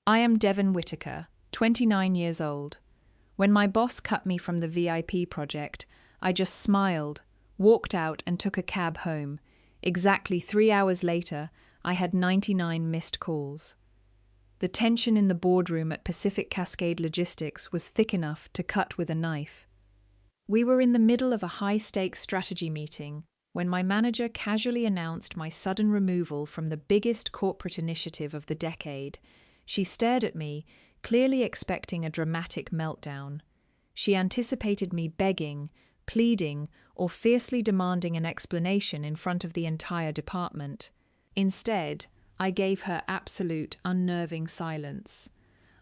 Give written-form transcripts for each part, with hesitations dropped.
I am Devon Whitaker, 29 years old. When my boss cut me from the VIP project, I just smiled, walked out and took a cab home. Exactly 3 hours later, I had 99 missed calls. The tension in the boardroom at Pacific Cascade Logistics was thick enough to cut with a knife. We were in the middle of a high-stakes strategy meeting when my manager casually announced my sudden removal from the biggest corporate initiative of the decade. She stared at me, clearly expecting a dramatic meltdown. She anticipated me begging, pleading, or fiercely demanding an explanation in front of the entire department. Instead, I gave her absolute, unnerving silence.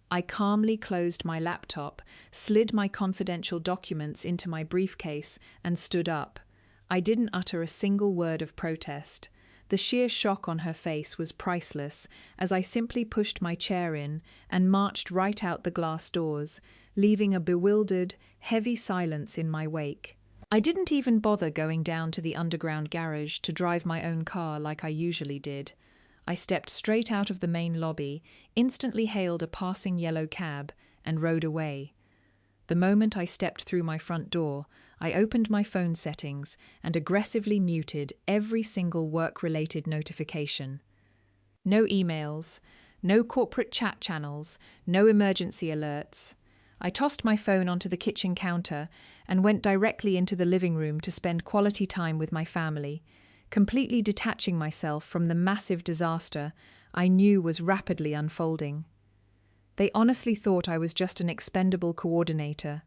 I calmly closed my laptop, slid my confidential documents into my briefcase, and stood up. I didn't utter a single word of protest. The sheer shock on her face was priceless as I simply pushed my chair in and marched right out the glass doors, leaving a bewildered, heavy silence in my wake. I didn't even bother going down to the underground garage to drive my own car like I usually did. I stepped straight out of the main lobby, instantly hailed a passing yellow cab, and rode away. The moment I stepped through my front door, I opened my phone settings and aggressively muted every single work-related notification. No emails, no corporate chat channels, no emergency alerts. I tossed my phone onto the kitchen counter and went directly into the living room to spend quality time with my family, completely detaching myself from the massive disaster I knew was rapidly unfolding. They honestly thought I was just an expendable coordinator.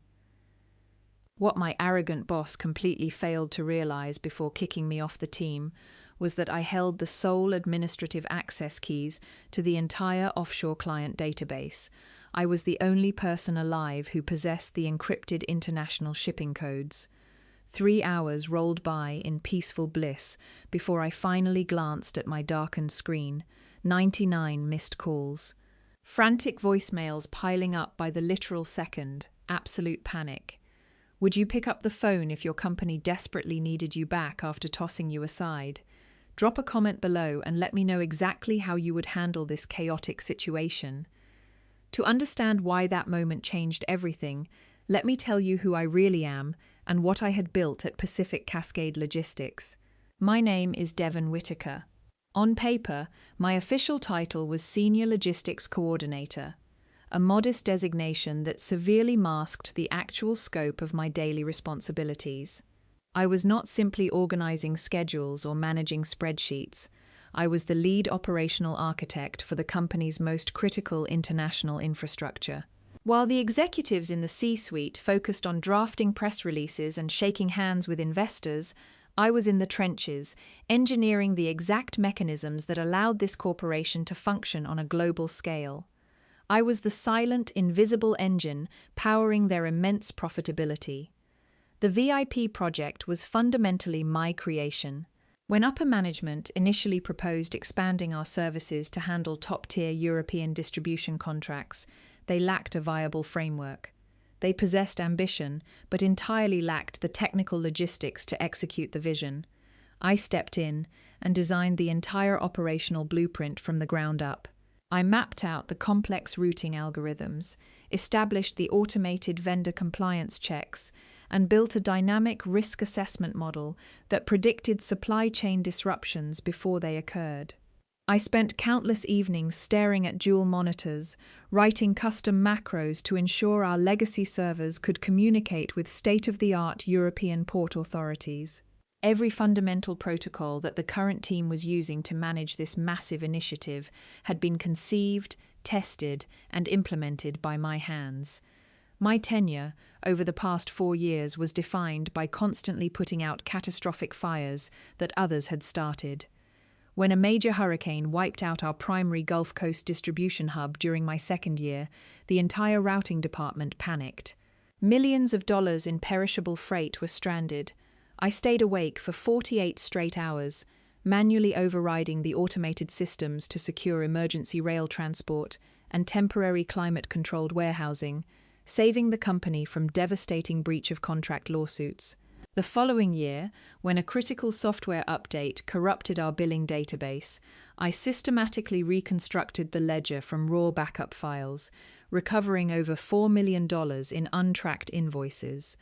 What my arrogant boss completely failed to realize before kicking me off the team was that I held the sole administrative access keys to the entire offshore client database. I was the only person alive who possessed the encrypted international shipping codes. 3 hours rolled by in peaceful bliss before I finally glanced at my darkened screen. 99 missed calls. Frantic voicemails piling up by the literal second. Absolute panic. Would you pick up the phone if your company desperately needed you back after tossing you aside? Drop a comment below and let me know exactly how you would handle this chaotic situation. To understand why that moment changed everything, let me tell you who I really am and what I had built at Pacific Cascade Logistics. My name is Devon Whitaker. On paper, my official title was Senior Logistics Coordinator, a modest designation that severely masked the actual scope of my daily responsibilities. I was not simply organizing schedules or managing spreadsheets. I was the lead operational architect for the company's most critical international infrastructure. While the executives in the C-suite focused on drafting press releases and shaking hands with investors, I was in the trenches, engineering the exact mechanisms that allowed this corporation to function on a global scale. I was the silent, invisible engine powering their immense profitability. The VIP project was fundamentally my creation. When upper management initially proposed expanding our services to handle top-tier European distribution contracts, they lacked a viable framework. They possessed ambition, but entirely lacked the technical logistics to execute the vision. I stepped in and designed the entire operational blueprint from the ground up. I mapped out the complex routing algorithms, established the automated vendor compliance checks, and built a dynamic risk assessment model that predicted supply chain disruptions before they occurred. I spent countless evenings staring at dual monitors, writing custom macros to ensure our legacy servers could communicate with state-of-the-art European port authorities. Every fundamental protocol that the current team was using to manage this massive initiative had been conceived, tested, and implemented by my hands. My tenure over the past 4 years was defined by constantly putting out catastrophic fires that others had started. When a major hurricane wiped out our primary Gulf Coast distribution hub during my second year, the entire routing department panicked. Millions of dollars in perishable freight were stranded. I stayed awake for 48 straight hours, manually overriding the automated systems to secure emergency rail transport and temporary climate-controlled warehousing, saving the company from devastating breach of contract lawsuits. The following year, when a critical software update corrupted our billing database, I systematically reconstructed the ledger from raw backup files, recovering over $4 million in untracked invoices.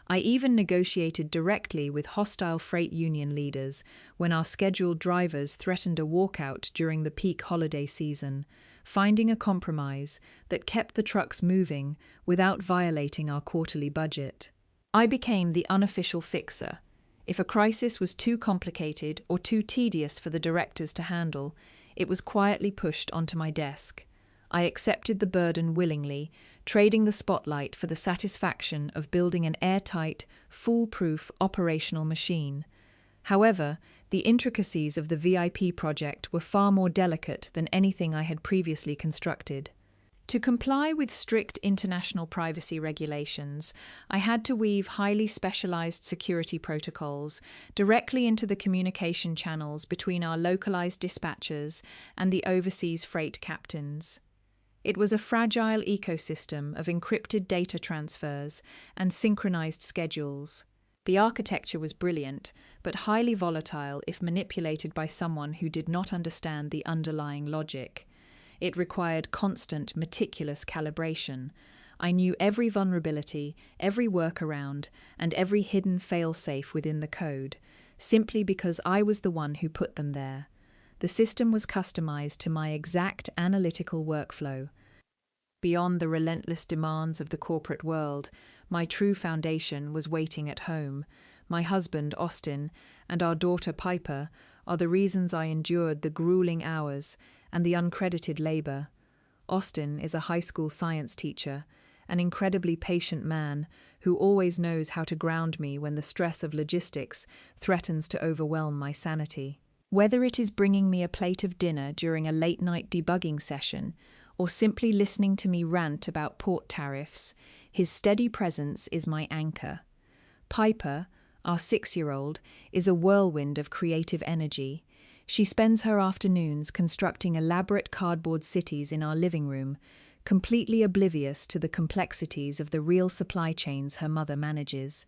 I even negotiated directly with hostile freight union leaders when our scheduled drivers threatened a walkout during the peak holiday season, finding a compromise that kept the trucks moving without violating our quarterly budget. I became the unofficial fixer. If a crisis was too complicated or too tedious for the directors to handle, it was quietly pushed onto my desk. I accepted the burden willingly, trading the spotlight for the satisfaction of building an airtight, foolproof operational machine. However, the intricacies of the VIP project were far more delicate than anything I had previously constructed. To comply with strict international privacy regulations, I had to weave highly specialized security protocols directly into the communication channels between our localized dispatchers and the overseas freight captains. It was a fragile ecosystem of encrypted data transfers and synchronized schedules. The architecture was brilliant, but highly volatile if manipulated by someone who did not understand the underlying logic. It required constant, meticulous calibration. I knew every vulnerability, every workaround, and every hidden fail-safe within the code, simply because I was the one who put them there. The system was customized to my exact analytical workflow. Beyond the relentless demands of the corporate world, my true foundation was waiting at home. My husband, Austin, and our daughter, Piper, are the reasons I endured the grueling hours and the uncredited labor. Austin is a high school science teacher, an incredibly patient man who always knows how to ground me when the stress of logistics threatens to overwhelm my sanity. Whether it is bringing me a plate of dinner during a late-night debugging session or simply listening to me rant about port tariffs, his steady presence is my anchor. Piper, our 6-year-old, is a whirlwind of creative energy. She spends her afternoons constructing elaborate cardboard cities in our living room, completely oblivious to the complexities of the real supply chains her mother manages.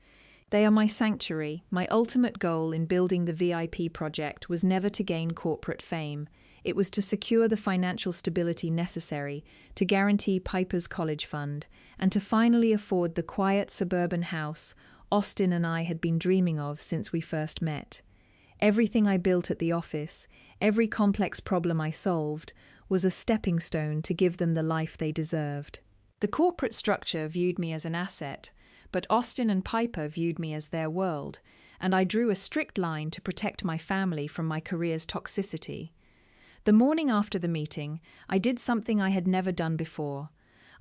They are my sanctuary. My ultimate goal in building the VIP project was never to gain corporate fame. It was to secure the financial stability necessary to guarantee Piper's college fund and to finally afford the quiet suburban house Austin and I had been dreaming of since we first met. Everything I built at the office, every complex problem I solved, was a stepping stone to give them the life they deserved. The corporate structure viewed me as an asset, but Austin and Piper viewed me as their world, and I drew a strict line to protect my family from my career's toxicity. The morning after the meeting, I did something I had never done before.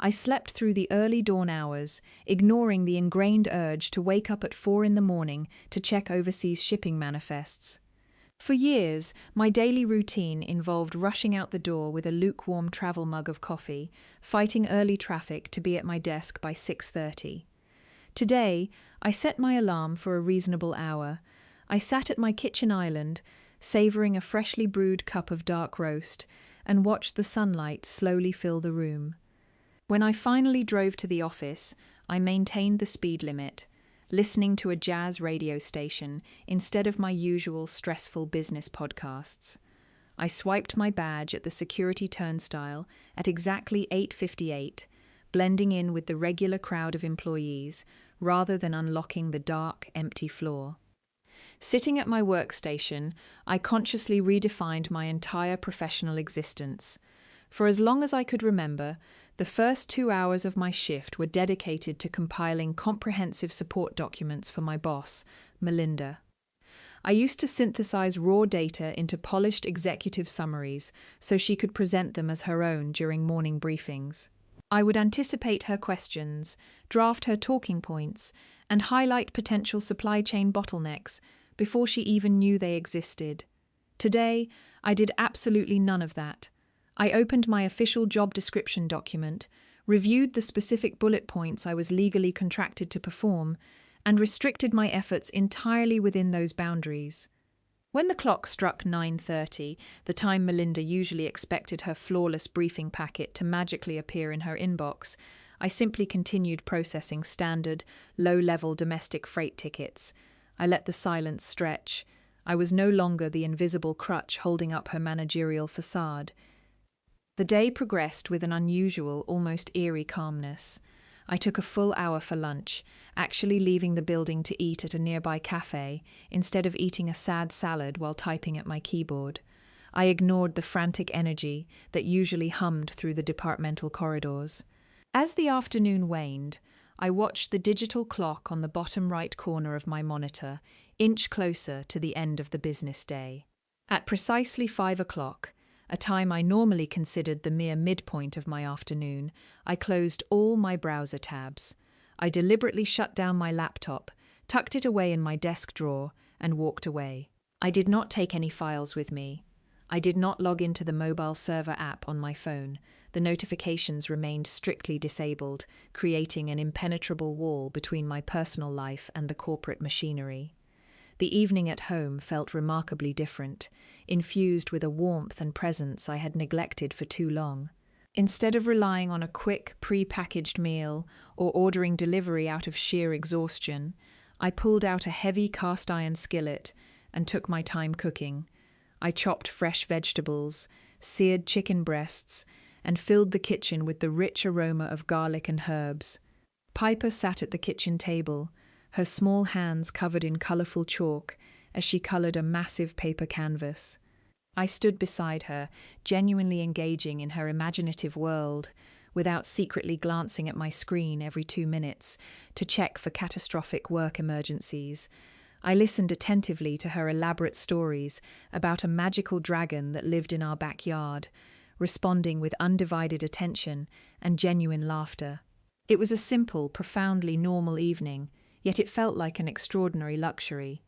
I slept through the early dawn hours, ignoring the ingrained urge to wake up at 4 a.m. to check overseas shipping manifests. For years, my daily routine involved rushing out the door with a lukewarm travel mug of coffee, fighting early traffic to be at my desk by 6:30. Today, I set my alarm for a reasonable hour. I sat at my kitchen island, savouring a freshly brewed cup of dark roast, and watched the sunlight slowly fill the room. When I finally drove to the office, I maintained the speed limit, listening to a jazz radio station instead of my usual stressful business podcasts. I swiped my badge at the security turnstile at exactly 8:58, blending in with the regular crowd of employees rather than unlocking the dark, empty floor. Sitting at my workstation, I consciously redefined my entire professional existence. For as long as I could remember, the first 2 hours of my shift were dedicated to compiling comprehensive support documents for my boss, Melinda. I used to synthesize raw data into polished executive summaries so she could present them as her own during morning briefings. I would anticipate her questions, draft her talking points, and highlight potential supply chain bottlenecks before she even knew they existed. Today, I did absolutely none of that. I opened my official job description document, reviewed the specific bullet points I was legally contracted to perform, and restricted my efforts entirely within those boundaries. When the clock struck 9:30, the time Melinda usually expected her flawless briefing packet to magically appear in her inbox, I simply continued processing standard, low-level domestic freight tickets. I let the silence stretch. I was no longer the invisible crutch holding up her managerial facade. The day progressed with an unusual, almost eerie calmness. I took a full hour for lunch, actually leaving the building to eat at a nearby cafe instead of eating a sad salad while typing at my keyboard. I ignored the frantic energy that usually hummed through the departmental corridors. As the afternoon waned, I watched the digital clock on the bottom right corner of my monitor inch closer to the end of the business day. At precisely 5 o'clock, a time I normally considered the mere midpoint of my afternoon, I closed all my browser tabs. I deliberately shut down my laptop, tucked it away in my desk drawer, and walked away. I did not take any files with me. I did not log into the mobile server app on my phone. The notifications remained strictly disabled, creating an impenetrable wall between my personal life and the corporate machinery. The evening at home felt remarkably different, infused with a warmth and presence I had neglected for too long. Instead of relying on a quick, pre-packaged meal or ordering delivery out of sheer exhaustion, I pulled out a heavy cast-iron skillet and took my time cooking. I chopped fresh vegetables, seared chicken breasts, and filled the kitchen with the rich aroma of garlic and herbs. Piper sat at the kitchen table, her small hands covered in colourful chalk as she coloured a massive paper canvas. I stood beside her, genuinely engaging in her imaginative world, without secretly glancing at my screen every 2 minutes to check for catastrophic work emergencies. I listened attentively to her elaborate stories about a magical dragon that lived in our backyard, responding with undivided attention and genuine laughter. It was a simple, profoundly normal evening, yet it felt like an extraordinary luxury.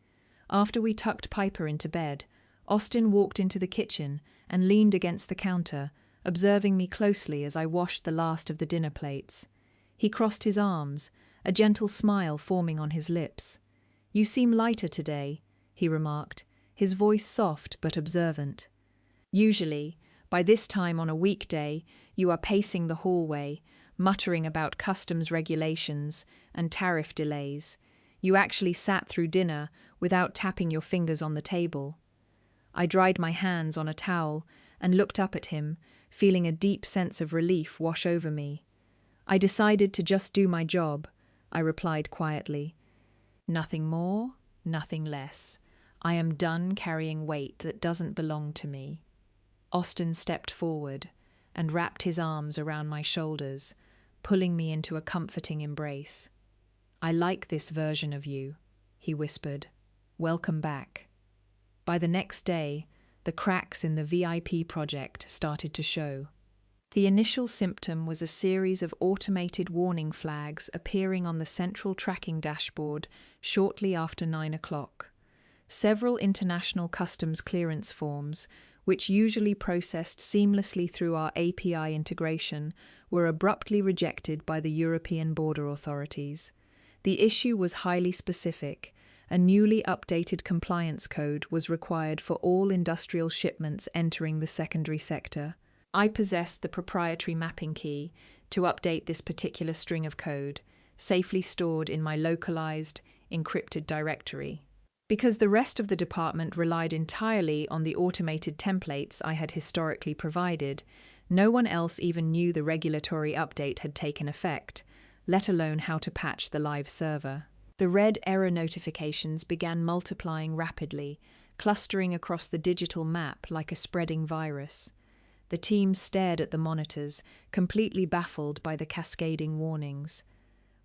After we tucked Piper into bed, Austin walked into the kitchen and leaned against the counter, observing me closely as I washed the last of the dinner plates. He crossed his arms, a gentle smile forming on his lips. "You seem lighter today," he remarked, his voice soft but observant. "Usually, by this time on a weekday, you are pacing the hallway, muttering about customs regulations and tariff delays. You actually sat through dinner without tapping your fingers on the table." I dried my hands on a towel and looked up at him, feeling a deep sense of relief wash over me. "I decided to just do my job," I replied quietly. "Nothing more, nothing less. I am done carrying weight that doesn't belong to me." Austin stepped forward and wrapped his arms around my shoulders, pulling me into a comforting embrace. "I like this version of you," he whispered. "Welcome back." By the next day, the cracks in the VIP project started to show. The initial symptom was a series of automated warning flags appearing on the central tracking dashboard shortly after 9 o'clock. Several international customs clearance forms, which usually processed seamlessly through our API integration, were abruptly rejected by the European border authorities. The issue was highly specific. A newly updated compliance code was required for all industrial shipments entering the secondary sector. I possessed the proprietary mapping key to update this particular string of code, safely stored in my localized, encrypted directory. Because the rest of the department relied entirely on the automated templates I had historically provided, no one else even knew the regulatory update had taken effect, let alone how to patch the live server. The red error notifications began multiplying rapidly, clustering across the digital map like a spreading virus. The team stared at the monitors, completely baffled by the cascading warnings.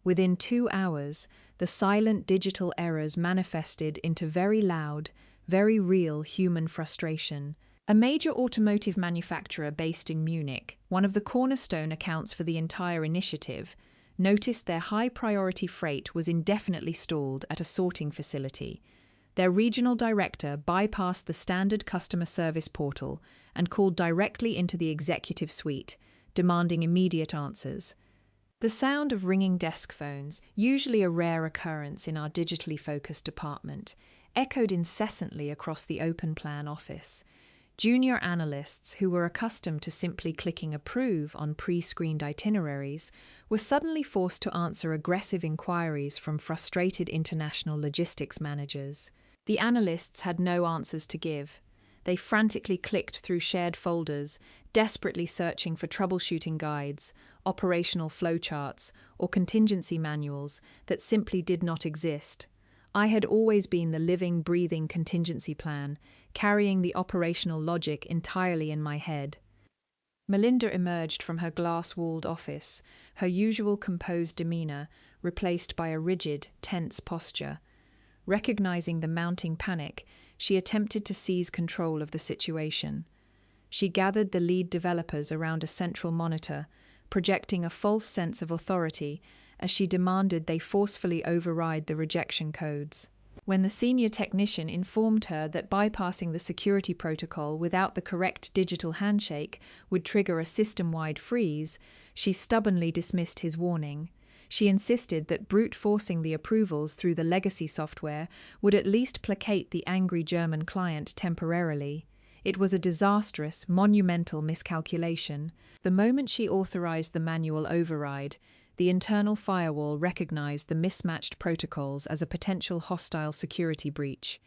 Within 2 hours, the silent digital errors manifested into very loud, very real human frustration. A major automotive manufacturer based in Munich, one of the cornerstone accounts for the entire initiative, noticed their high-priority freight was indefinitely stalled at a sorting facility. Their regional director bypassed the standard customer service portal and called directly into the executive suite, demanding immediate answers. The sound of ringing desk phones, usually a rare occurrence in our digitally focused department, echoed incessantly across the open-plan office. Junior analysts, who were accustomed to simply clicking approve on pre-screened itineraries, were suddenly forced to answer aggressive inquiries from frustrated international logistics managers. The analysts had no answers to give. They frantically clicked through shared folders, desperately searching for troubleshooting guides, operational flowcharts, or contingency manuals that simply did not exist. I had always been the living, breathing contingency plan, carrying the operational logic entirely in my head. Melinda emerged from her glass-walled office, her usual composed demeanor replaced by a rigid, tense posture. Recognizing the mounting panic, she attempted to seize control of the situation. She gathered the lead developers around a central monitor, projecting a false sense of authority as she demanded they forcefully override the rejection codes. When the senior technician informed her that bypassing the security protocol without the correct digital handshake would trigger a system-wide freeze, she stubbornly dismissed his warning. She insisted that brute forcing the approvals through the legacy software would at least placate the angry German client temporarily. It was a disastrous, monumental miscalculation. The moment she authorized the manual override, the internal firewall recognized the mismatched protocols as a potential hostile security breach.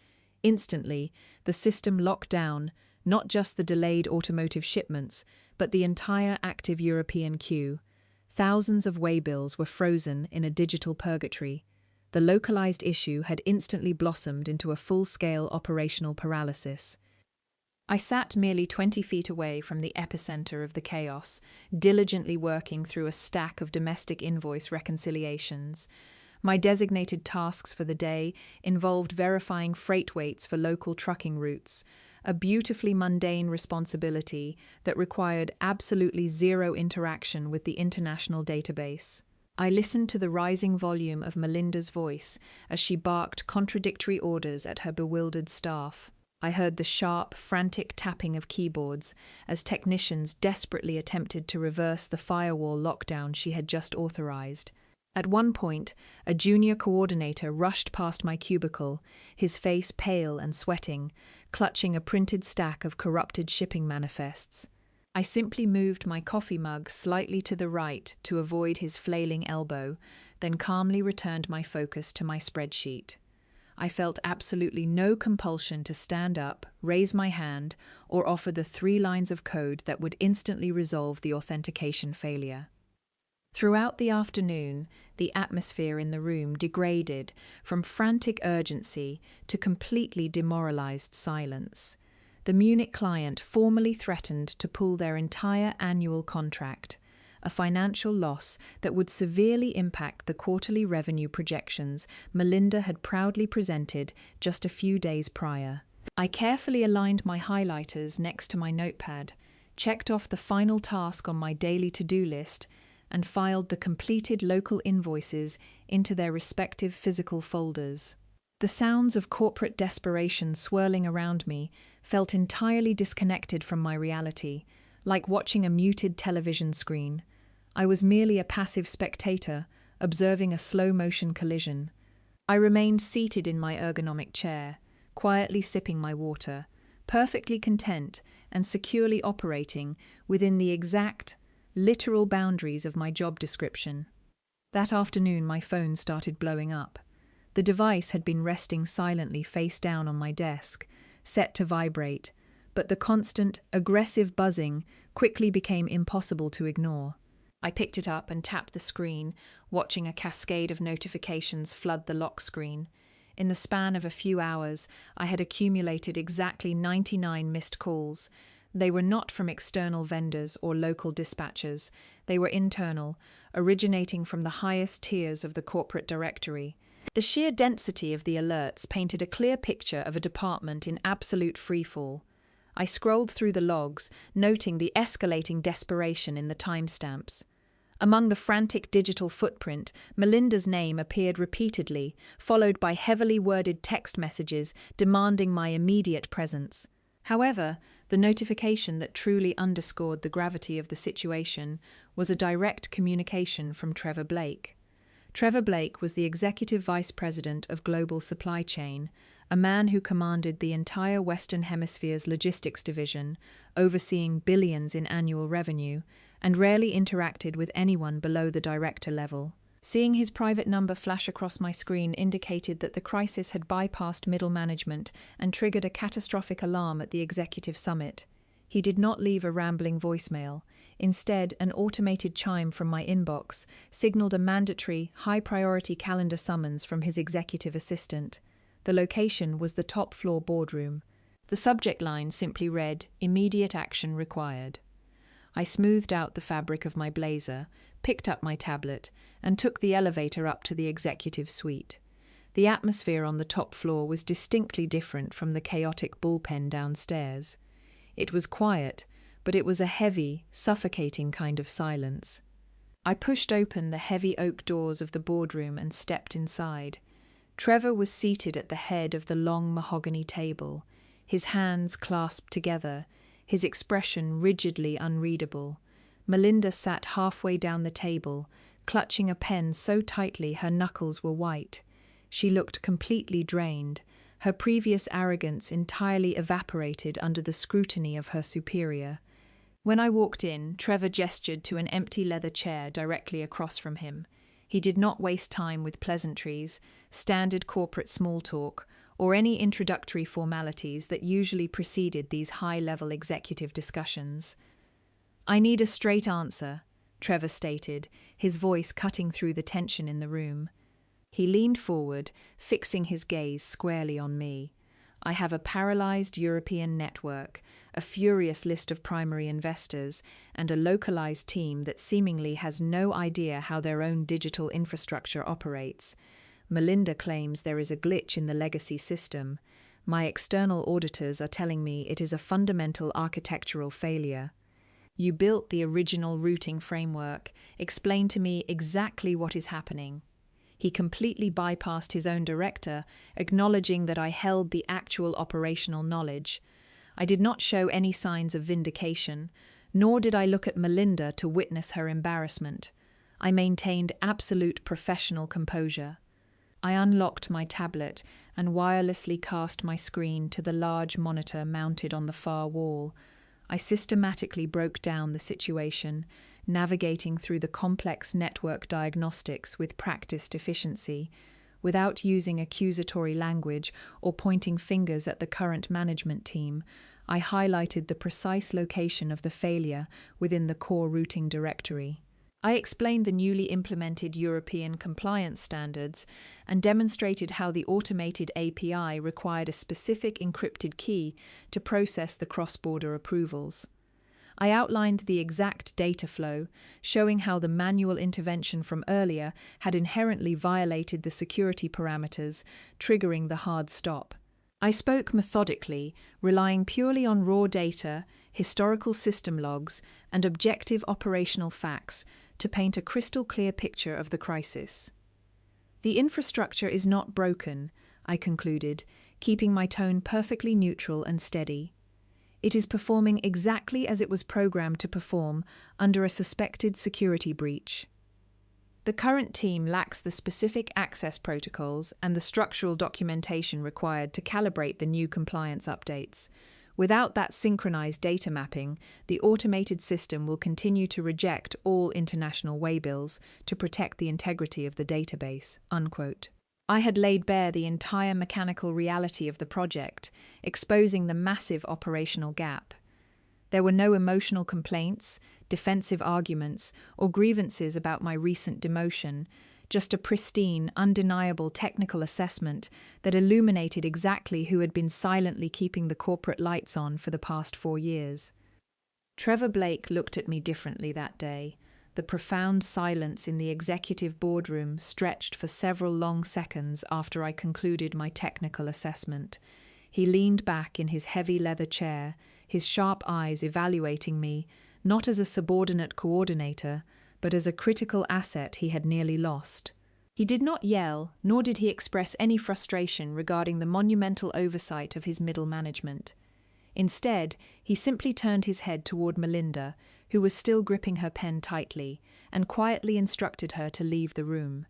Instantly, the system locked down not just the delayed automotive shipments, but the entire active European queue. Thousands of waybills were frozen in a digital purgatory. The localized issue had instantly blossomed into a full-scale operational paralysis. I sat merely 20 feet away from the epicenter of the chaos, diligently working through a stack of domestic invoice reconciliations. My designated tasks for the day involved verifying freight weights for local trucking routes, a beautifully mundane responsibility that required absolutely zero interaction with the international database. I listened to the rising volume of Melinda's voice as she barked contradictory orders at her bewildered staff. I heard the sharp, frantic tapping of keyboards as technicians desperately attempted to reverse the firewall lockdown she had just authorized. At one point, a junior coordinator rushed past my cubicle, his face pale and sweating, clutching a printed stack of corrupted shipping manifests. I simply moved my coffee mug slightly to the right to avoid his flailing elbow, then calmly returned my focus to my spreadsheet. I felt absolutely no compulsion to stand up, raise my hand, or offer the 3 lines of code that would instantly resolve the authentication failure. Throughout the afternoon, the atmosphere in the room degraded from frantic urgency to completely demoralized silence. The Munich client formally threatened to pull their entire annual contract, a financial loss that would severely impact the quarterly revenue projections Melinda had proudly presented just a few days prior. I carefully aligned my highlighters next to my notepad, checked off the final task on my daily to-do list, and filed the completed local invoices into their respective physical folders. The sounds of corporate desperation swirling around me felt entirely disconnected from my reality, like watching a muted television screen. I was merely a passive spectator, observing a slow-motion collision. I remained seated in my ergonomic chair, quietly sipping my water, perfectly content and securely operating within the exact, literal boundaries of my job description. That afternoon, my phone started blowing up. The device had been resting silently face down on my desk, set to vibrate, but the constant, aggressive buzzing quickly became impossible to ignore. I picked it up and tapped the screen, watching a cascade of notifications flood the lock screen. In the span of a few hours, I had accumulated exactly 99 missed calls. They were not from external vendors or local dispatchers. They were internal, originating from the highest tiers of the corporate directory. The sheer density of the alerts painted a clear picture of a department in absolute freefall. I scrolled through the logs, noting the escalating desperation in the timestamps. Among the frantic digital footprint, Melinda's name appeared repeatedly, followed by heavily worded text messages demanding my immediate presence. However, the notification that truly underscored the gravity of the situation was a direct communication from Trevor Blake. Trevor Blake was the Executive Vice President of Global Supply Chain, a man who commanded the entire Western Hemisphere's logistics division, overseeing billions in annual revenue, and rarely interacted with anyone below the director level. Seeing his private number flash across my screen indicated that the crisis had bypassed middle management and triggered a catastrophic alarm at the executive summit. He did not leave a rambling voicemail. Instead, an automated chime from my inbox signaled a mandatory, high-priority calendar summons from his executive assistant. The location was the top-floor boardroom. The subject line simply read, "Immediate action required." I smoothed out the fabric of my blazer, picked up my tablet, and took the elevator up to the executive suite. The atmosphere on the top floor was distinctly different from the chaotic bullpen downstairs. It was quiet, but it was a heavy, suffocating kind of silence. I pushed open the heavy oak doors of the boardroom and stepped inside. Trevor was seated at the head of the long mahogany table, his hands clasped together, his expression rigidly unreadable. Melinda sat halfway down the table, clutching a pen so tightly her knuckles were white. She looked completely drained, her previous arrogance entirely evaporated under the scrutiny of her superior. When I walked in, Trevor gestured to an empty leather chair directly across from him. He did not waste time with pleasantries, standard corporate small talk, or any introductory formalities that usually preceded these high-level executive discussions. "I need a straight answer," Trevor stated, his voice cutting through the tension in the room. He leaned forward, fixing his gaze squarely on me. "I have a paralyzed European network, a furious list of primary investors, and a localized team that seemingly has no idea how their own digital infrastructure operates. Melinda claims there is a glitch in the legacy system. My external auditors are telling me it is a fundamental architectural failure. You built the original routing framework. Explain to me exactly what is happening." He completely bypassed his own director, acknowledging that I held the actual operational knowledge. I did not show any signs of vindication, nor did I look at Melinda to witness her embarrassment. I maintained absolute professional composure. I unlocked my tablet and wirelessly cast my screen to the large monitor mounted on the far wall. I systematically broke down the situation, navigating through the complex network diagnostics with practiced efficiency. Without using accusatory language or pointing fingers at the current management team, I highlighted the precise location of the failure within the core routing directory. I explained the newly implemented European compliance standards and demonstrated how the automated API required a specific encrypted key to process the cross-border approvals. I outlined the exact data flow, showing how the manual intervention from earlier had inherently violated the security parameters, triggering the hard stop. I spoke methodically, relying purely on raw data, historical system logs, and objective operational facts to paint a crystal-clear picture of the crisis. "The infrastructure is not broken," I concluded, keeping my tone perfectly neutral and steady. "It is performing exactly as it was programmed to perform under a suspected security breach. The current team lacks the specific access protocols and the structural documentation required to calibrate the new compliance updates. Without that synchronized data mapping, the automated system will continue to reject all international waybills to protect the integrity of the database." Unquote. I had laid bare the entire mechanical reality of the project, exposing the massive operational gap. There were no emotional complaints, defensive arguments, or grievances about my recent demotion, just a pristine, undeniable technical assessment that illuminated exactly who had been silently keeping the corporate lights on for the past 4 years. Trevor Blake looked at me differently that day. The profound silence in the executive boardroom stretched for several long seconds after I concluded my technical assessment. He leaned back in his heavy leather chair, his sharp eyes evaluating me, not as a subordinate coordinator, but as a critical asset he had nearly lost. He did not yell, nor did he express any frustration regarding the monumental oversight of his middle management. Instead, he simply turned his head toward Melinda, who was still gripping her pen tightly, and quietly instructed her to leave the room.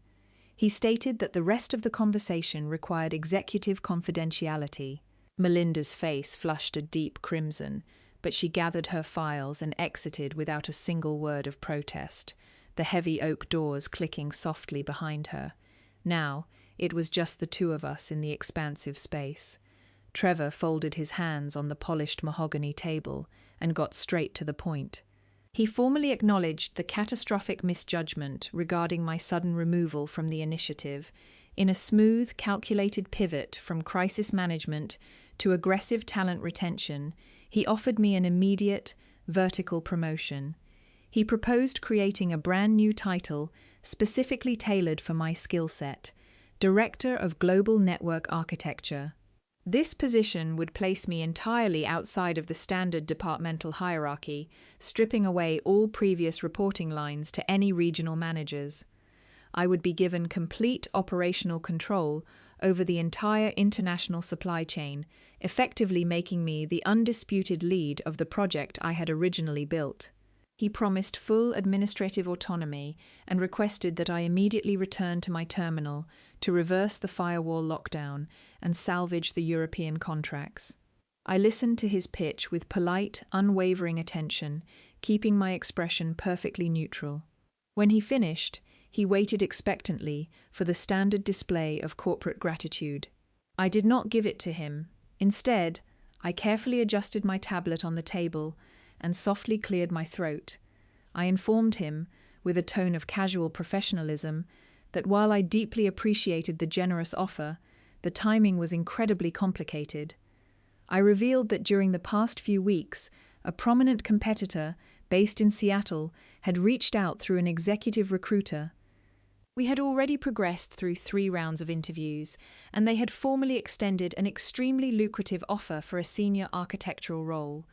He stated that the rest of the conversation required executive confidentiality. Melinda's face flushed a deep crimson, but she gathered her files and exited without a single word of protest, the heavy oak doors clicking softly behind her. Now, it was just the two of us in the expansive space. Trevor folded his hands on the polished mahogany table and got straight to the point. He formally acknowledged the catastrophic misjudgment regarding my sudden removal from the initiative. In a smooth, calculated pivot from crisis management to aggressive talent retention, he offered me an immediate, vertical promotion. He proposed creating a brand new title specifically tailored for my skill set, Director of Global Network Architecture. This position would place me entirely outside of the standard departmental hierarchy, stripping away all previous reporting lines to any regional managers. I would be given complete operational control over the entire international supply chain, effectively making me the undisputed lead of the project I had originally built. He promised full administrative autonomy and requested that I immediately return to my terminal to reverse the firewall lockdown and salvage the European contracts. I listened to his pitch with polite, unwavering attention, keeping my expression perfectly neutral. When he finished, he waited expectantly for the standard display of corporate gratitude. I did not give it to him. Instead, I carefully adjusted my tablet on the table and softly cleared my throat. I informed him, with a tone of casual professionalism, that while I deeply appreciated the generous offer, the timing was incredibly complicated. I revealed that during the past few weeks, a prominent competitor based in Seattle had reached out through an executive recruiter. We had already progressed through 3 rounds of interviews, and they had formally extended an extremely lucrative offer for a senior architectural role.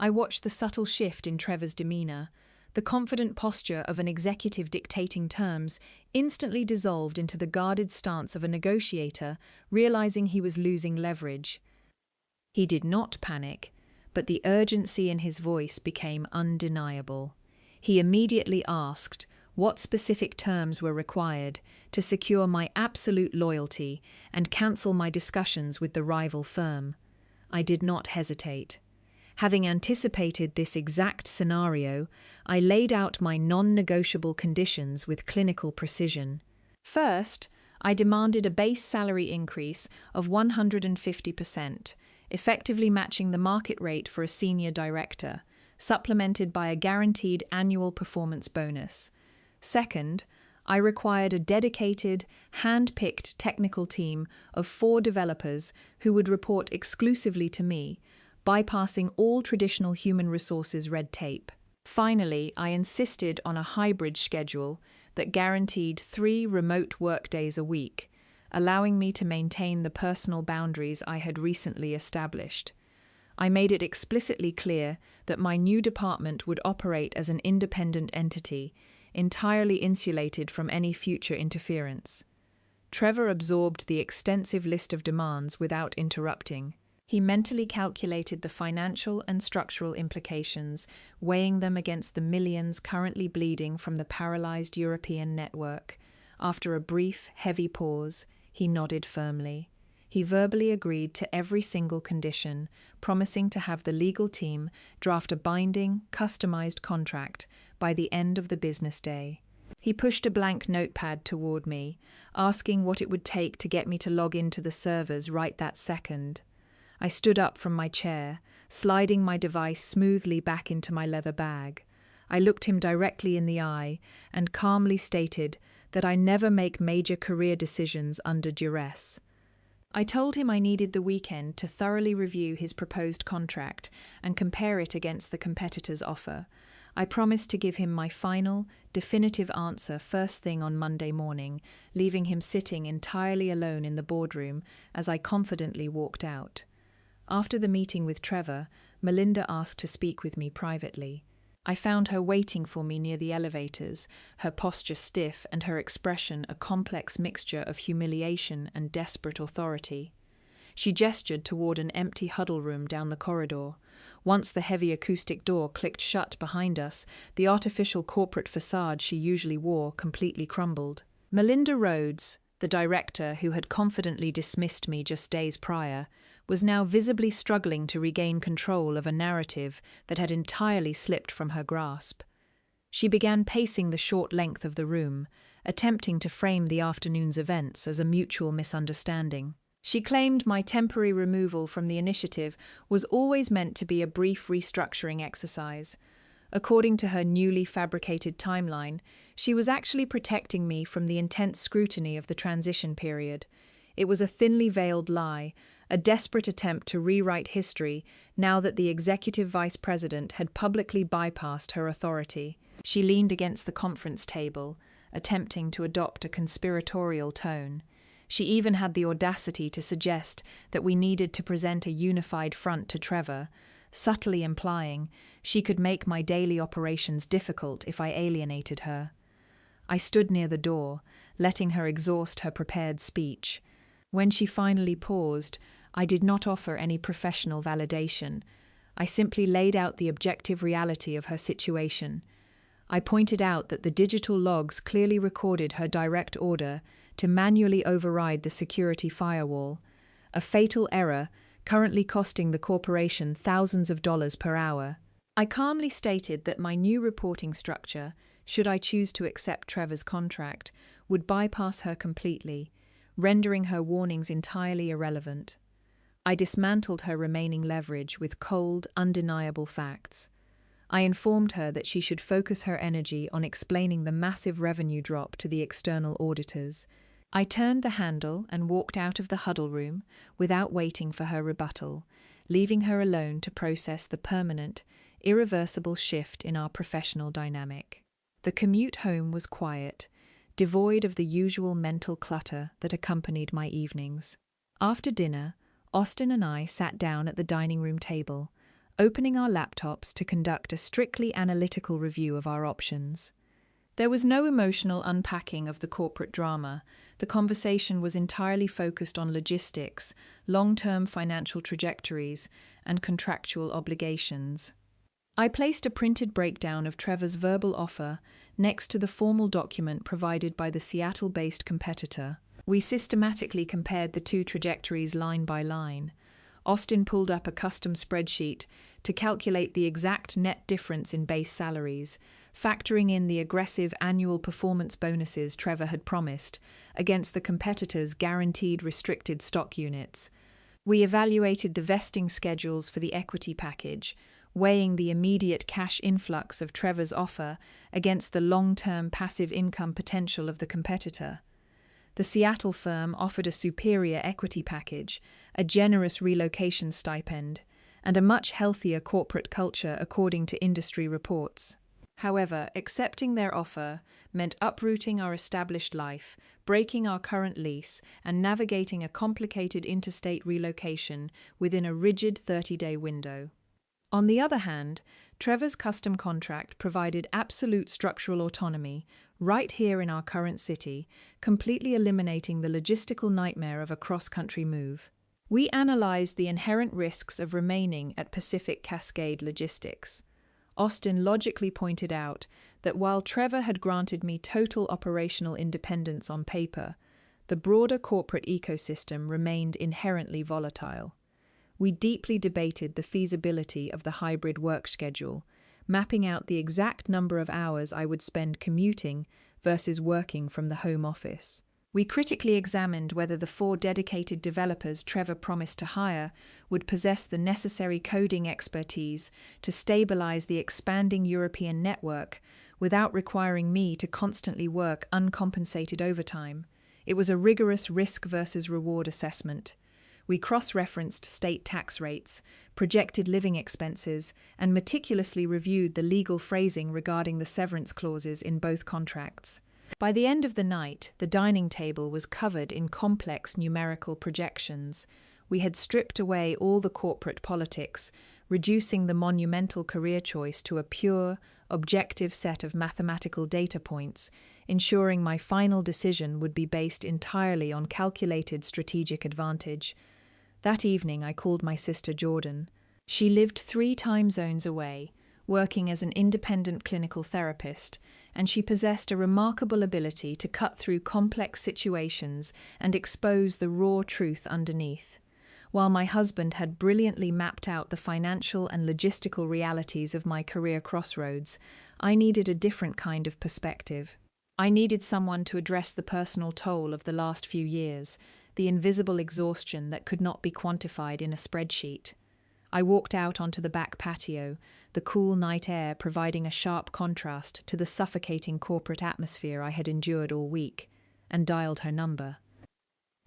I watched the subtle shift in Trevor's demeanor. The confident posture of an executive dictating terms instantly dissolved into the guarded stance of a negotiator, realizing he was losing leverage. He did not panic, but the urgency in his voice became undeniable. He immediately asked what specific terms were required to secure my absolute loyalty and cancel my discussions with the rival firm. I did not hesitate. Having anticipated this exact scenario, I laid out my non-negotiable conditions with clinical precision. First, I demanded a base salary increase of 150%, effectively matching the market rate for a senior director, supplemented by a guaranteed annual performance bonus. Second, I required a dedicated, hand-picked technical team of 4 developers who would report exclusively to me, bypassing all traditional human resources red tape. Finally, I insisted on a hybrid schedule that guaranteed 3 remote workdays a week, allowing me to maintain the personal boundaries I had recently established. I made it explicitly clear that my new department would operate as an independent entity, entirely insulated from any future interference. Trevor absorbed the extensive list of demands without interrupting. He mentally calculated the financial and structural implications, weighing them against the millions currently bleeding from the paralyzed European network. After a brief, heavy pause, he nodded firmly. He verbally agreed to every single condition, promising to have the legal team draft a binding, customized contract by the end of the business day. He pushed a blank notepad toward me, asking what it would take to get me to log into the servers right that second. I stood up from my chair, sliding my device smoothly back into my leather bag. I looked him directly in the eye and calmly stated that I never make major career decisions under duress. I told him I needed the weekend to thoroughly review his proposed contract and compare it against the competitor's offer. I promised to give him my final, definitive answer first thing on Monday morning, leaving him sitting entirely alone in the boardroom as I confidently walked out. After the meeting with Trevor, Melinda asked to speak with me privately. I found her waiting for me near the elevators, her posture stiff and her expression a complex mixture of humiliation and desperate authority. She gestured toward an empty huddle room down the corridor. Once the heavy acoustic door clicked shut behind us, the artificial corporate facade she usually wore completely crumbled. Melinda Rhodes, the director who had confidently dismissed me just days prior, was now visibly struggling to regain control of a narrative that had entirely slipped from her grasp. She began pacing the short length of the room, attempting to frame the afternoon's events as a mutual misunderstanding. She claimed my temporary removal from the initiative was always meant to be a brief restructuring exercise. According to her newly fabricated timeline, she was actually protecting me from the intense scrutiny of the transition period. It was a thinly veiled lie, a desperate attempt to rewrite history now that the executive vice president had publicly bypassed her authority. She leaned against the conference table, attempting to adopt a conspiratorial tone. She even had the audacity to suggest that we needed to present a unified front to Trevor, subtly implying she could make my daily operations difficult if I alienated her. I stood near the door, letting her exhaust her prepared speech. When she finally paused, I did not offer any professional validation. I simply laid out the objective reality of her situation. I pointed out that the digital logs clearly recorded her direct order to manually override the security firewall, a fatal error currently costing the corporation thousands of dollars per hour. I calmly stated that my new reporting structure, should I choose to accept Trevor's contract, would bypass her completely, rendering her warnings entirely irrelevant. I dismantled her remaining leverage with cold, undeniable facts. I informed her that she should focus her energy on explaining the massive revenue drop to the external auditors. I turned the handle and walked out of the huddle room without waiting for her rebuttal, leaving her alone to process the permanent, irreversible shift in our professional dynamic. The commute home was quiet, devoid of the usual mental clutter that accompanied my evenings. After dinner, Austin and I sat down at the dining room table, opening our laptops to conduct a strictly analytical review of our options. There was no emotional unpacking of the corporate drama. The conversation was entirely focused on logistics, long-term financial trajectories, and contractual obligations. I placed a printed breakdown of Trevor's verbal offer next to the formal document provided by the Seattle-based competitor. We systematically compared the two trajectories line by line. Austin pulled up a custom spreadsheet to calculate the exact net difference in base salaries, factoring in the aggressive annual performance bonuses Trevor had promised against the competitor's guaranteed restricted stock units. We evaluated the vesting schedules for the equity package, weighing the immediate cash influx of Trevor's offer against the long-term passive income potential of the competitor. The Seattle firm offered a superior equity package, a generous relocation stipend, and a much healthier corporate culture according to industry reports. However, accepting their offer meant uprooting our established life, breaking our current lease, and navigating a complicated interstate relocation within a rigid 30-day window. On the other hand, Trevor's custom contract provided absolute structural autonomy right here in our current city, completely eliminating the logistical nightmare of a cross-country move. We analyzed the inherent risks of remaining at Pacific Cascade Logistics. Austin logically pointed out that while Trevor had granted me total operational independence on paper, the broader corporate ecosystem remained inherently volatile. We deeply debated the feasibility of the hybrid work schedule, mapping out the exact number of hours I would spend commuting versus working from the home office. We critically examined whether the 4 dedicated developers Trevor promised to hire would possess the necessary coding expertise to stabilize the expanding European network without requiring me to constantly work uncompensated overtime. It was a rigorous risk versus reward assessment. We cross-referenced state tax rates, projected living expenses, and meticulously reviewed the legal phrasing regarding the severance clauses in both contracts. By the end of the night, the dining table was covered in complex numerical projections. We had stripped away all the corporate politics, reducing the monumental career choice to a pure, objective set of mathematical data points, ensuring my final decision would be based entirely on calculated strategic advantage. That evening I called my sister Jordan. She lived 3 time zones away, working as an independent clinical therapist, and she possessed a remarkable ability to cut through complex situations and expose the raw truth underneath. While my husband had brilliantly mapped out the financial and logistical realities of my career crossroads, I needed a different kind of perspective. I needed someone to address the personal toll of the last few years, the invisible exhaustion that could not be quantified in a spreadsheet. I walked out onto the back patio, the cool night air providing a sharp contrast to the suffocating corporate atmosphere I had endured all week, and dialed her number.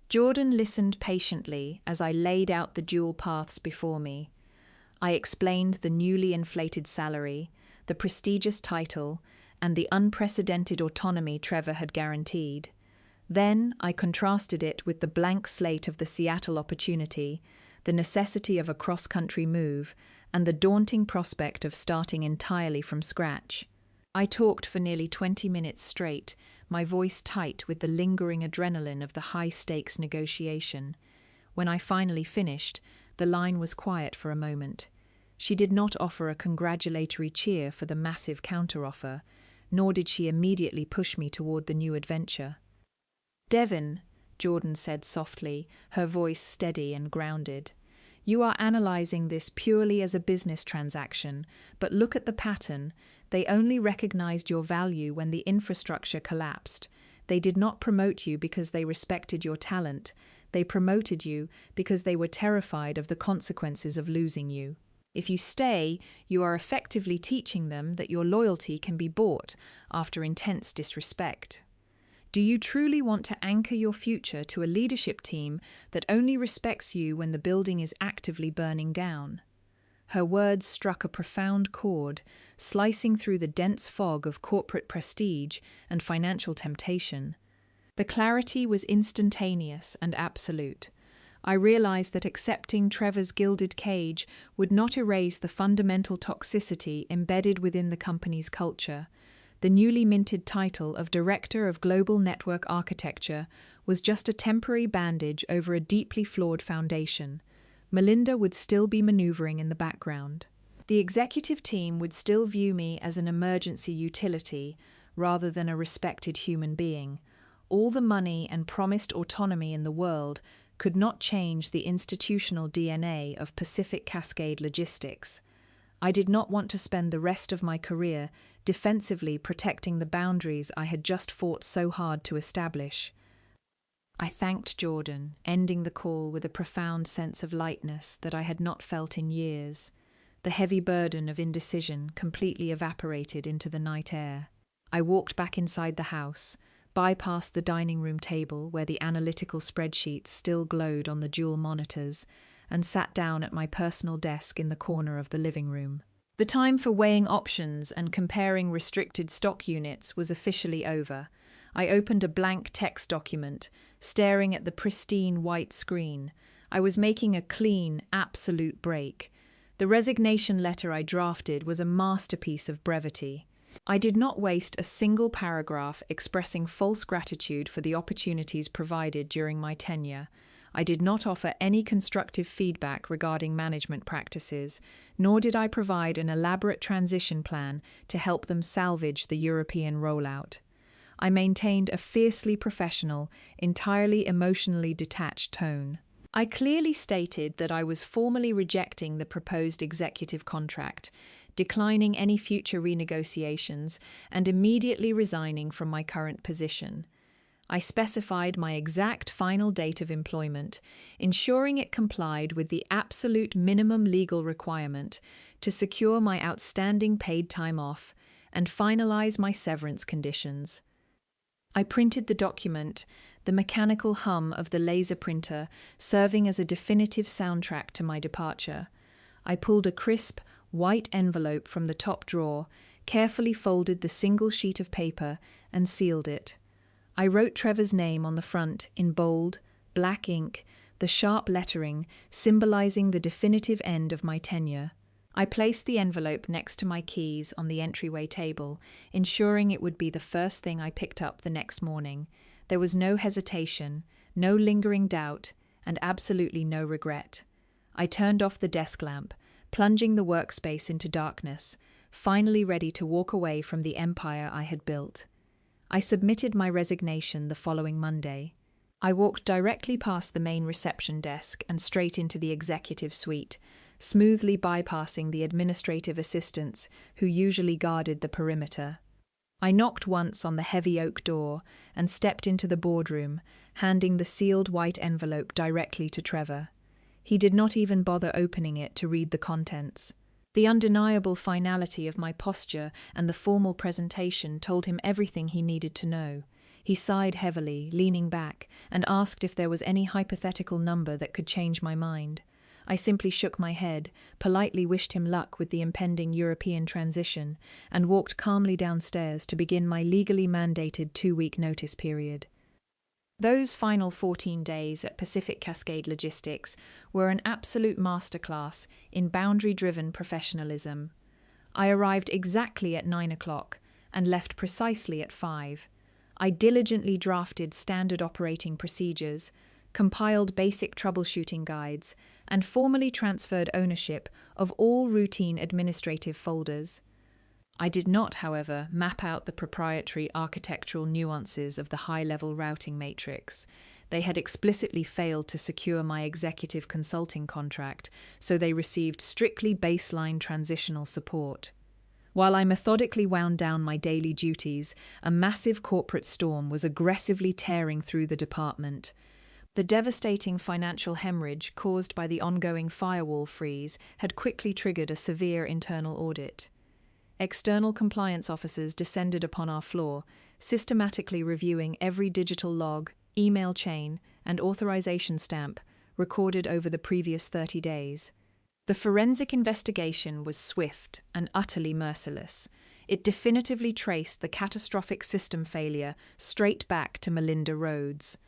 Jordan listened patiently as I laid out the dual paths before me. I explained the newly inflated salary, the prestigious title, and the unprecedented autonomy Trevor had guaranteed. Then I contrasted it with the blank slate of the Seattle opportunity, the necessity of a cross-country move, and the daunting prospect of starting entirely from scratch. I talked for nearly 20 minutes straight, my voice tight with the lingering adrenaline of the high-stakes negotiation. When I finally finished, the line was quiet for a moment. She did not offer a congratulatory cheer for the massive counteroffer, nor did she immediately push me toward the new adventure. "Devin," Jordan said softly, her voice steady and grounded, "you are analyzing this purely as a business transaction, but look at the pattern. They only recognized your value when the infrastructure collapsed. They did not promote you because they respected your talent. They promoted you because they were terrified of the consequences of losing you. If you stay, you are effectively teaching them that your loyalty can be bought after intense disrespect. Do you truly want to anchor your future to a leadership team that only respects you when the building is actively burning down?" Her words struck a profound chord, slicing through the dense fog of corporate prestige and financial temptation. The clarity was instantaneous and absolute. I realized that accepting Trevor's gilded cage would not erase the fundamental toxicity embedded within the company's culture. The newly minted title of Director of Global Network Architecture was just a temporary bandage over a deeply flawed foundation. Melinda would still be maneuvering in the background. The executive team would still view me as an emergency utility rather than a respected human being. All the money and promised autonomy in the world could not change the institutional DNA of Pacific Cascade Logistics. I did not want to spend the rest of my career defensively protecting the boundaries I had just fought so hard to establish. I thanked Jordan, ending the call with a profound sense of lightness that I had not felt in years. The heavy burden of indecision completely evaporated into the night air. I walked back inside the house, bypassed the dining room table where the analytical spreadsheets still glowed on the dual monitors, and sat down at my personal desk in the corner of the living room. The time for weighing options and comparing restricted stock units was officially over. I opened a blank text document, staring at the pristine white screen. I was making a clean, absolute break. The resignation letter I drafted was a masterpiece of brevity. I did not waste a single paragraph expressing false gratitude for the opportunities provided during my tenure. I did not offer any constructive feedback regarding management practices, nor did I provide an elaborate transition plan to help them salvage the European rollout. I maintained a fiercely professional, entirely emotionally detached tone. I clearly stated that I was formally rejecting the proposed executive contract, declining any future renegotiations, and immediately resigning from my current position. I specified my exact final date of employment, ensuring it complied with the absolute minimum legal requirement to secure my outstanding paid time off and finalize my severance conditions. I printed the document, the mechanical hum of the laser printer serving as a definitive soundtrack to my departure. I pulled a crisp, white envelope from the top drawer, carefully folded the single sheet of paper, and sealed it. I wrote Trevor's name on the front in bold, black ink, the sharp lettering symbolizing the definitive end of my tenure. I placed the envelope next to my keys on the entryway table, ensuring it would be the first thing I picked up the next morning. There was no hesitation, no lingering doubt, and absolutely no regret. I turned off the desk lamp, plunging the workspace into darkness, finally ready to walk away from the empire I had built. I submitted my resignation the following Monday. I walked directly past the main reception desk and straight into the executive suite, smoothly bypassing the administrative assistants who usually guarded the perimeter. I knocked once on the heavy oak door and stepped into the boardroom, handing the sealed white envelope directly to Trevor. He did not even bother opening it to read the contents. The undeniable finality of my posture and the formal presentation told him everything he needed to know. He sighed heavily, leaning back, and asked if there was any hypothetical number that could change my mind. I simply shook my head, politely wished him luck with the impending European transition, and walked calmly downstairs to begin my legally mandated 2-week notice period. Those final 14 days at Pacific Cascade Logistics were an absolute masterclass in boundary-driven professionalism. I arrived exactly at 9 o'clock and left precisely at 5. I diligently drafted standard operating procedures, compiled basic troubleshooting guides, and formally transferred ownership of all routine administrative folders. I did not, however, map out the proprietary architectural nuances of the high-level routing matrix. They had explicitly failed to secure my executive consulting contract, so they received strictly baseline transitional support. While I methodically wound down my daily duties, a massive corporate storm was aggressively tearing through the department. The devastating financial hemorrhage caused by the ongoing firewall freeze had quickly triggered a severe internal audit. External compliance officers descended upon our floor, systematically reviewing every digital log, email chain, and authorization stamp recorded over the previous 30 days. The forensic investigation was swift and utterly merciless. It definitively traced the catastrophic system failure straight back to Melinda Rhodes.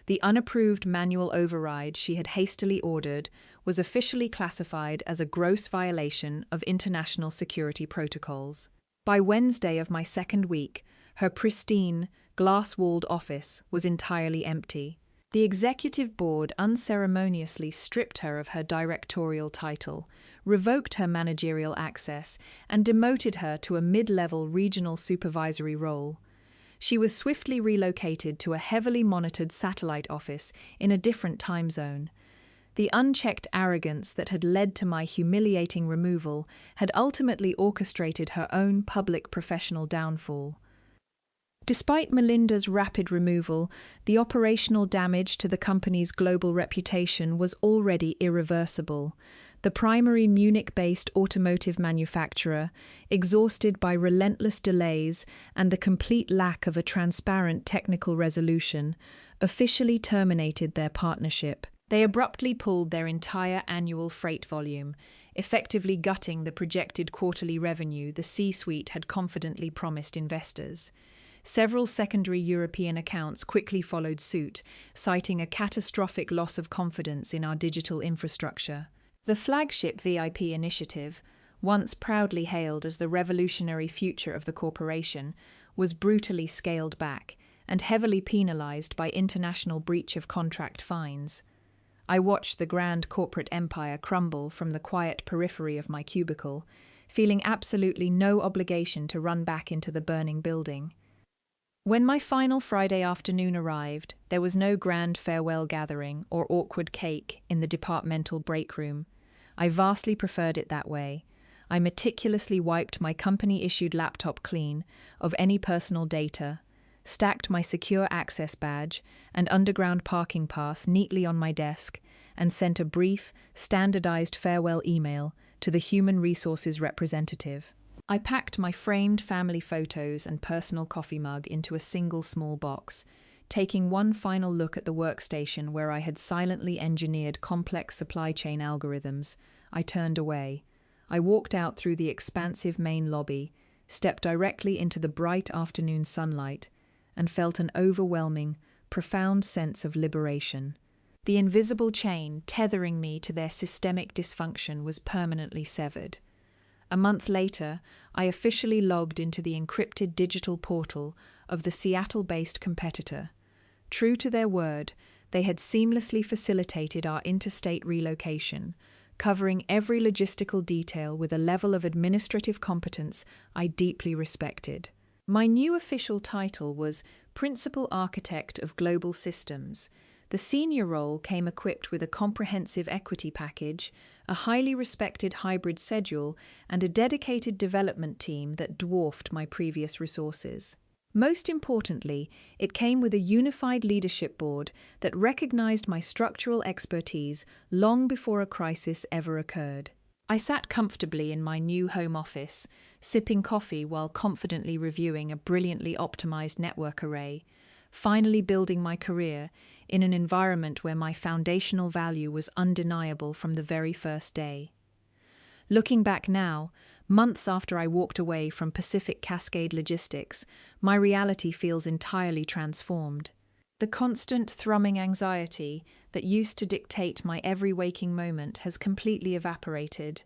The unapproved manual override she had hastily ordered was officially classified as a gross violation of international security protocols. By Wednesday of my second week, her pristine, glass-walled office was entirely empty. The executive board unceremoniously stripped her of her directorial title, revoked her managerial access, and demoted her to a mid-level regional supervisory role. She was swiftly relocated to a heavily monitored satellite office in a different time zone. The unchecked arrogance that had led to my humiliating removal had ultimately orchestrated her own public professional downfall. Despite Melinda's rapid removal, the operational damage to the company's global reputation was already irreversible. The primary Munich-based automotive manufacturer, exhausted by relentless delays and the complete lack of a transparent technical resolution, officially terminated their partnership. They abruptly pulled their entire annual freight volume, effectively gutting the projected quarterly revenue the C-suite had confidently promised investors. Several secondary European accounts quickly followed suit, citing a catastrophic loss of confidence in our digital infrastructure. The flagship VIP initiative, once proudly hailed as the revolutionary future of the corporation, was brutally scaled back and heavily penalized by international breach of contract fines. I watched the grand corporate empire crumble from the quiet periphery of my cubicle, feeling absolutely no obligation to run back into the burning building. When my final Friday afternoon arrived, there was no grand farewell gathering or awkward cake in the departmental break room. I vastly preferred it that way. I meticulously wiped my company-issued laptop clean of any personal data, stacked my secure access badge and underground parking pass neatly on my desk, and sent a brief, standardized farewell email to the human resources representative. I packed my framed family photos and personal coffee mug into a single small box. Taking one final look at the workstation where I had silently engineered complex supply chain algorithms, I turned away. I walked out through the expansive main lobby, stepped directly into the bright afternoon sunlight, and felt an overwhelming, profound sense of liberation. The invisible chain tethering me to their systemic dysfunction was permanently severed. A month later, I officially logged into the encrypted digital portal of the Seattle-based competitor. True to their word, they had seamlessly facilitated our interstate relocation, covering every logistical detail with a level of administrative competence I deeply respected. My new official title was Principal Architect of Global Systems. The senior role came equipped with a comprehensive equity package, a highly respected hybrid schedule, and a dedicated development team that dwarfed my previous resources. Most importantly, it came with a unified leadership board that recognized my structural expertise long before a crisis ever occurred. I sat comfortably in my new home office, sipping coffee while confidently reviewing a brilliantly optimized network array, finally building my career in an environment where my foundational value was undeniable from the very first day. Looking back now, months after I walked away from Pacific Cascade Logistics, my reality feels entirely transformed. The constant thrumming anxiety that used to dictate my every waking moment has completely evaporated.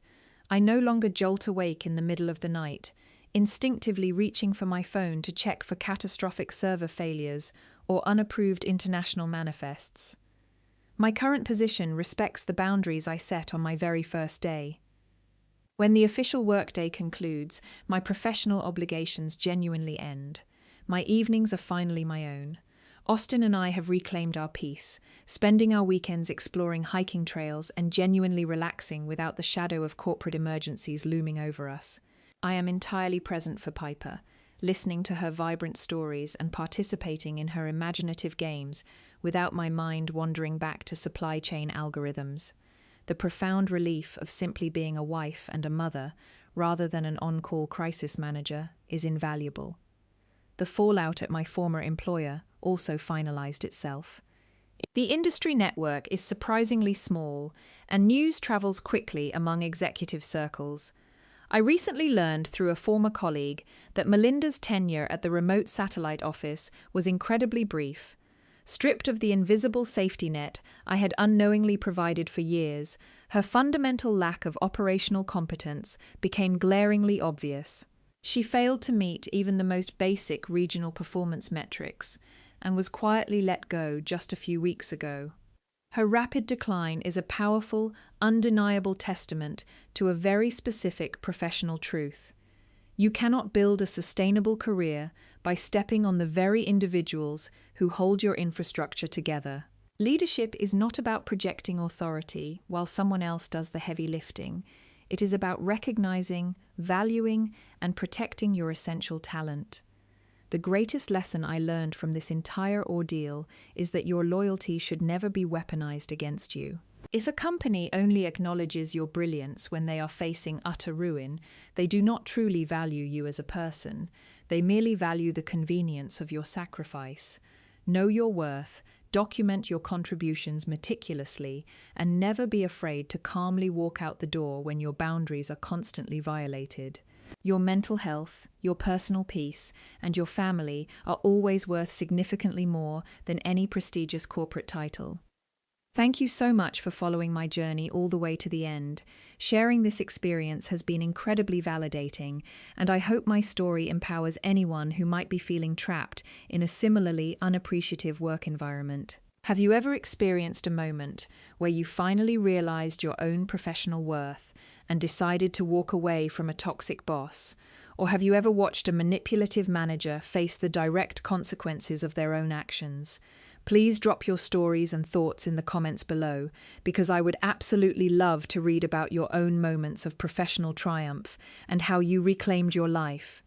I no longer jolt awake in the middle of the night, instinctively reaching for my phone to check for catastrophic server failures or unapproved international manifests. My current position respects the boundaries I set on my very first day. When the official workday concludes, my professional obligations genuinely end. My evenings are finally my own. Austin and I have reclaimed our peace, spending our weekends exploring hiking trails and genuinely relaxing without the shadow of corporate emergencies looming over us. I am entirely present for Piper, listening to her vibrant stories and participating in her imaginative games without my mind wandering back to supply chain algorithms. The profound relief of simply being a wife and a mother, rather than an on-call crisis manager, is invaluable. The fallout at my former employer also finalized itself. The industry network is surprisingly small, and news travels quickly among executive circles. I recently learned through a former colleague that Melinda's tenure at the remote satellite office was incredibly brief. Stripped of the invisible safety net I had unknowingly provided for years, her fundamental lack of operational competence became glaringly obvious. She failed to meet even the most basic regional performance metrics and was quietly let go just a few weeks ago. Her rapid decline is a powerful, undeniable testament to a very specific professional truth. You cannot build a sustainable career by stepping on the very individuals who hold your infrastructure together. Leadership is not about projecting authority while someone else does the heavy lifting. It is about recognizing, valuing, and protecting your essential talent. The greatest lesson I learned from this entire ordeal is that your loyalty should never be weaponized against you. If a company only acknowledges your brilliance when they are facing utter ruin, they do not truly value you as a person. They merely value the convenience of your sacrifice. Know your worth, document your contributions meticulously, and never be afraid to calmly walk out the door when your boundaries are constantly violated. Your mental health, your personal peace, and your family are always worth significantly more than any prestigious corporate title. Thank you so much for following my journey all the way to the end. Sharing this experience has been incredibly validating, and I hope my story empowers anyone who might be feeling trapped in a similarly unappreciative work environment. Have you ever experienced a moment where you finally realized your own professional worth and decided to walk away from a toxic boss? Or have you ever watched a manipulative manager face the direct consequences of their own actions? Please drop your stories and thoughts in the comments below, because I would absolutely love to read about your own moments of professional triumph and how you reclaimed your life.